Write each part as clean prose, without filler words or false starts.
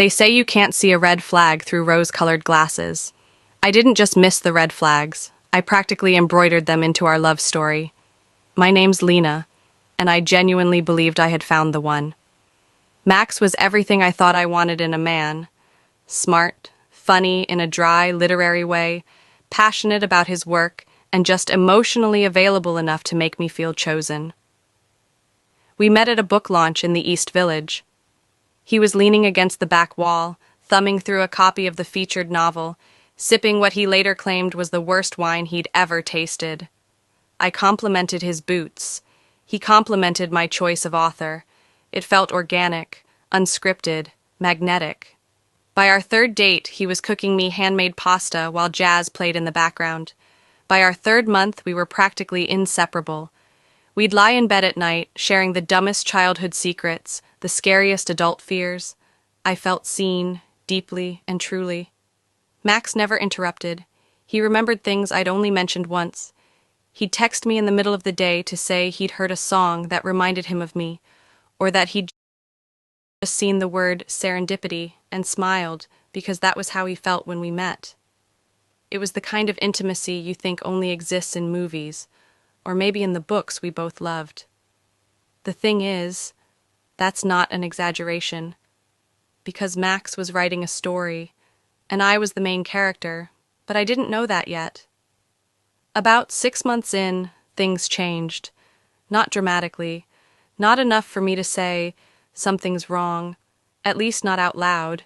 They say you can't see a red flag through rose-colored glasses. I didn't just miss the red flags. I practically embroidered them into our love story. My name's Lena, and I genuinely believed I had found the one. Max was everything I thought I wanted in a man. Smart, funny in a dry, literary way, passionate about his work, and just emotionally available enough to make me feel chosen. We met at a book launch in the East Village. He was leaning against the back wall, thumbing through a copy of the featured novel, sipping what he later claimed was the worst wine he'd ever tasted. I complimented his boots. He complimented my choice of author. It felt organic, unscripted, magnetic. By our third date, he was cooking me handmade pasta while jazz played in the background. By our third month, we were practically inseparable. We'd lie in bed at night, sharing the dumbest childhood secrets, the scariest adult fears. I felt seen, deeply and truly. Max never interrupted. He remembered things I'd only mentioned once. He'd text me in the middle of the day to say he'd heard a song that reminded him of me, or that he'd just seen the word serendipity and smiled because that was how he felt when we met. It was the kind of intimacy you think only exists in movies, or maybe in the books we both loved. The thing is, that's not an exaggeration, because Max was writing a story, and I was the main character, but I didn't know that yet. About 6 months in, things changed. Not dramatically, not enough for me to say, something's wrong, at least not out loud.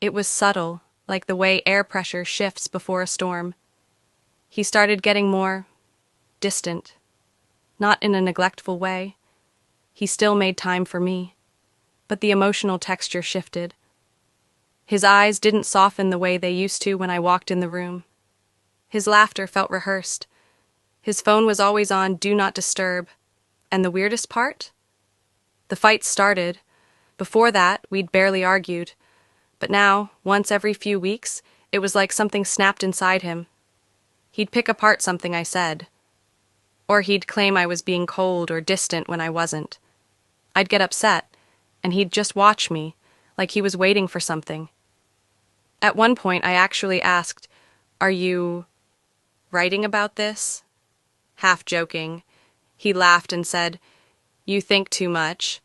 It was subtle, like the way air pressure shifts before a storm. He started getting more distant, not in a neglectful way. He still made time for me, but the emotional texture shifted. His eyes didn't soften the way they used to when I walked in the room. His laughter felt rehearsed. His phone was always on Do Not Disturb. And the weirdest part? The fights started. Before that, we'd barely argued. But now, once every few weeks, it was like something snapped inside him. He'd pick apart something I said. Or he'd claim I was being cold or distant when I wasn't. I'd get upset, and he'd just watch me, like he was waiting for something. At one point, I actually asked, "Are you writing about this?" Half joking. He laughed and said, "You think too much."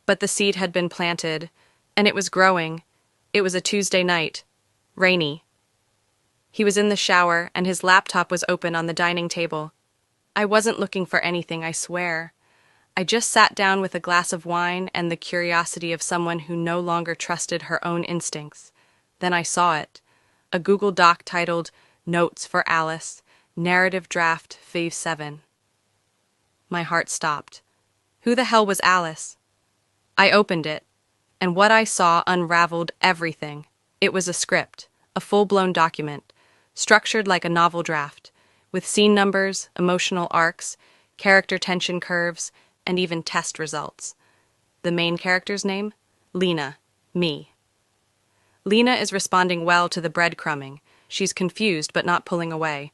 But the seed had been planted, and it was growing. It was a Tuesday night, rainy. He was in the shower, and his laptop was open on the dining table. I wasn't looking for anything, I swear. I just sat down with a glass of wine and the curiosity of someone who no longer trusted her own instincts. Then I saw it. A Google Doc titled, Notes for Alice, Narrative Draft Phase 7. My heart stopped. Who the hell was Alice? I opened it, and what I saw unraveled everything. It was a script, a full-blown document, structured like a novel draft, with scene numbers, emotional arcs, character tension curves, and even test results. The main character's name? Lena. Me. Lena is responding well to the breadcrumbing. She's confused but not pulling away.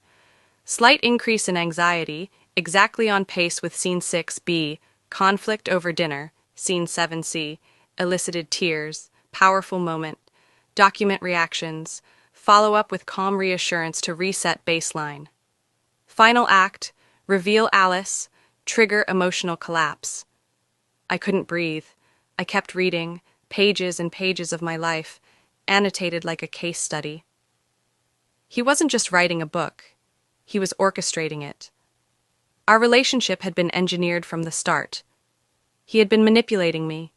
Slight increase in anxiety, exactly on pace with Scene 6B, conflict over dinner, Scene 7C, elicited tears, powerful moment, document reactions, follow up with calm reassurance to reset baseline. Final act, reveal Alice, trigger emotional collapse. I couldn't breathe. I kept reading, pages and pages of my life, annotated like a case study. He wasn't just writing a book. He was orchestrating it. Our relationship had been engineered from the start. He had been manipulating me,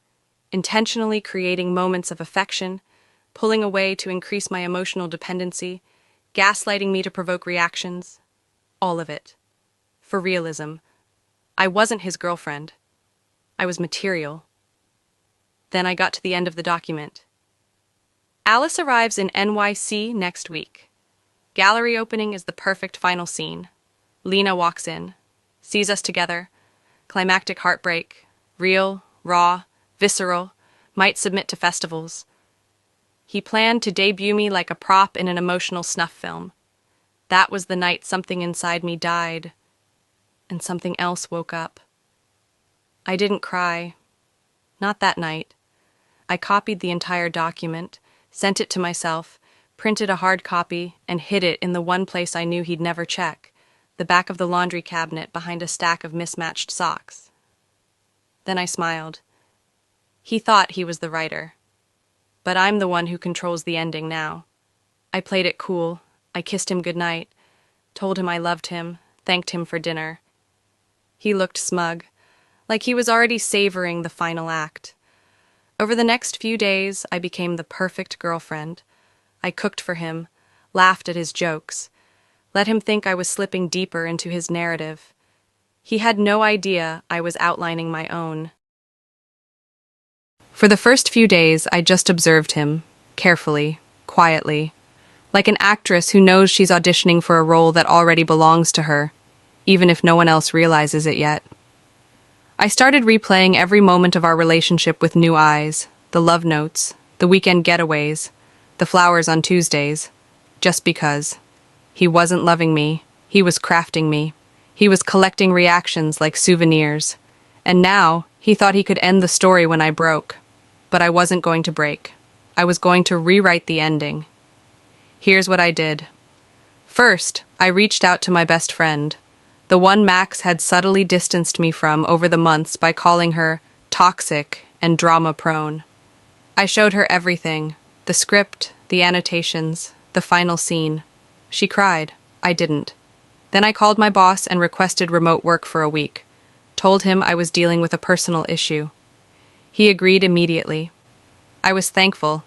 intentionally creating moments of affection, pulling away to increase my emotional dependency, gaslighting me to provoke reactions. All of it. For realism. I wasn't his girlfriend. I was material. Then I got to the end of the document. Alice arrives in NYC next week. Gallery opening is the perfect final scene. Lena walks in, sees us together, climactic heartbreak, real, raw, visceral, might submit to festivals. He planned to debut me like a prop in an emotional snuff film. That was the night something inside me died, and something else woke up. I didn't cry. Not that night. I copied the entire document, sent it to myself, printed a hard copy, and hid it in the one place I knew he'd never check, the back of the laundry cabinet behind a stack of mismatched socks. Then I smiled. He thought he was the writer. But I'm the one who controls the ending now. I played it cool. I kissed him goodnight, told him I loved him, thanked him for dinner. He looked smug, like he was already savoring the final act. Over the next few days, I became the perfect girlfriend. I cooked for him, laughed at his jokes, let him think I was slipping deeper into his narrative. He had no idea I was outlining my own. For the first few days, I just observed him, carefully, quietly, like an actress who knows she's auditioning for a role that already belongs to her, even if no one else realizes it yet. I started replaying every moment of our relationship with new eyes, the love notes, the weekend getaways, the flowers on Tuesdays, just because. He wasn't loving me, he was crafting me. He was collecting reactions like souvenirs. And now, he thought he could end the story when I broke. But I wasn't going to break. I was going to rewrite the ending. Here's what I did. First, I reached out to my best friend, the one Max had subtly distanced me from over the months by calling her toxic and drama-prone. I showed her everything, the script, the annotations, the final scene. She cried. I didn't. Then I called my boss and requested remote work for a week, told him I was dealing with a personal issue. He agreed immediately. I was thankful,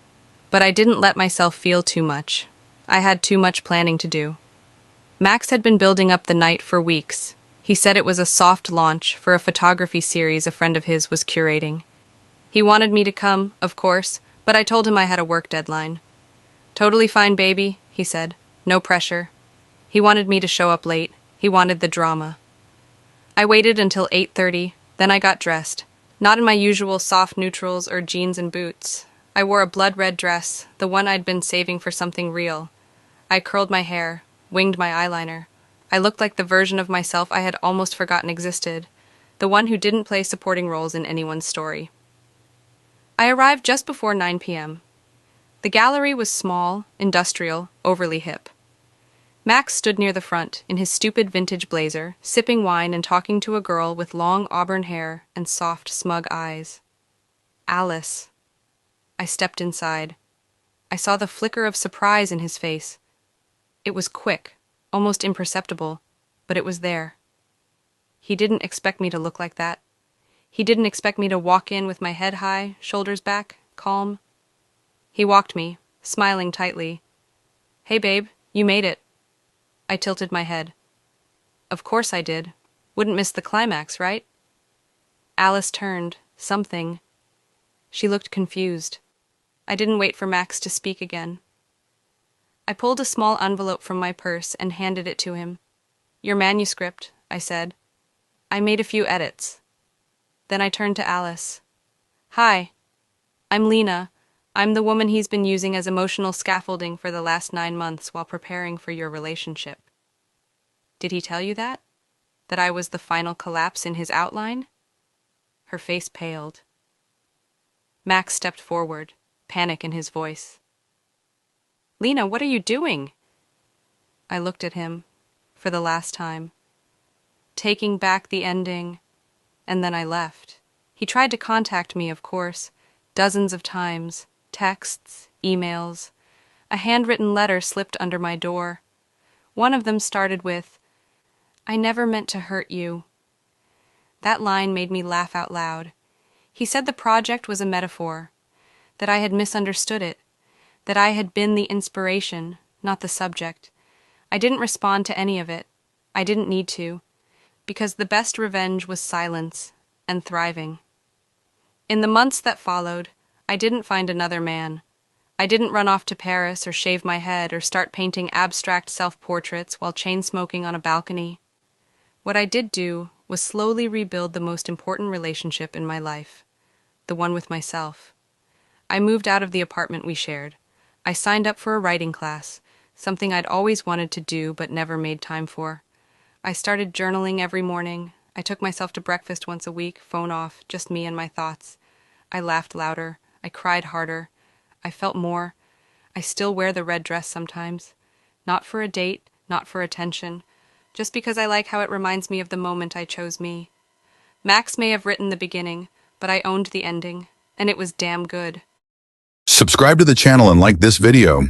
but I didn't let myself feel too much. I had too much planning to do. Max had been building up the night for weeks. He said it was a soft launch for a photography series a friend of his was curating. He wanted me to come, of course, but I told him I had a work deadline. Totally fine, baby, he said. No pressure. He wanted me to show up late. He wanted the drama. I waited until 8:30, then I got dressed. Not in my usual soft neutrals or jeans and boots. I wore a blood-red dress, the one I'd been saving for something real. I curled my hair, winged my eyeliner. I looked like the version of myself I had almost forgotten existed, the one who didn't play supporting roles in anyone's story. I arrived just before 9 p.m. The gallery was small, industrial, overly hip. Max stood near the front, in his stupid vintage blazer, sipping wine and talking to a girl with long auburn hair and soft, smug eyes. Alice. I stepped inside. I saw the flicker of surprise in his face. It was quick, almost imperceptible, but it was there. He didn't expect me to look like that. He didn't expect me to walk in with my head high, shoulders back, calm. He walked me, smiling tightly. Hey, babe, you made it. I tilted my head. Of course I did. Wouldn't miss the climax, right? Alice turned. Something. She looked confused. I didn't wait for Max to speak again. I pulled a small envelope from my purse and handed it to him. Your manuscript, I said. I made a few edits. Then I turned to Alice. Hi. I'm Lena. I'm the woman he's been using as emotional scaffolding for the last 9 months while preparing for your relationship. Did he tell you that? That I was the final collapse in his outline? Her face paled. Max stepped forward, panic in his voice. Lena, what are you doing? I looked at him, for the last time, taking back the ending, and then I left. He tried to contact me, of course, dozens of times, texts, emails. A handwritten letter slipped under my door. One of them started with, I never meant to hurt you. That line made me laugh out loud. He said the project was a metaphor, that I had misunderstood it, that I had been the inspiration, not the subject. I didn't respond to any of it. I didn't need to, because the best revenge was silence and thriving. In the months that followed, I didn't find another man. I didn't run off to Paris or shave my head or start painting abstract self-portraits while chain-smoking on a balcony. What I did do was slowly rebuild the most important relationship in my life, the one with myself. I moved out of the apartment we shared. I signed up for a writing class, something I'd always wanted to do but never made time for. I started journaling every morning. I took myself to breakfast once a week, phone off, just me and my thoughts. I laughed louder. I cried harder. I felt more. I still wear the red dress sometimes. Not for a date, not for attention. Just because I like how it reminds me of the moment I chose me. Max may have written the beginning, but I owned the ending, and it was damn good. Subscribe to the channel and like this video.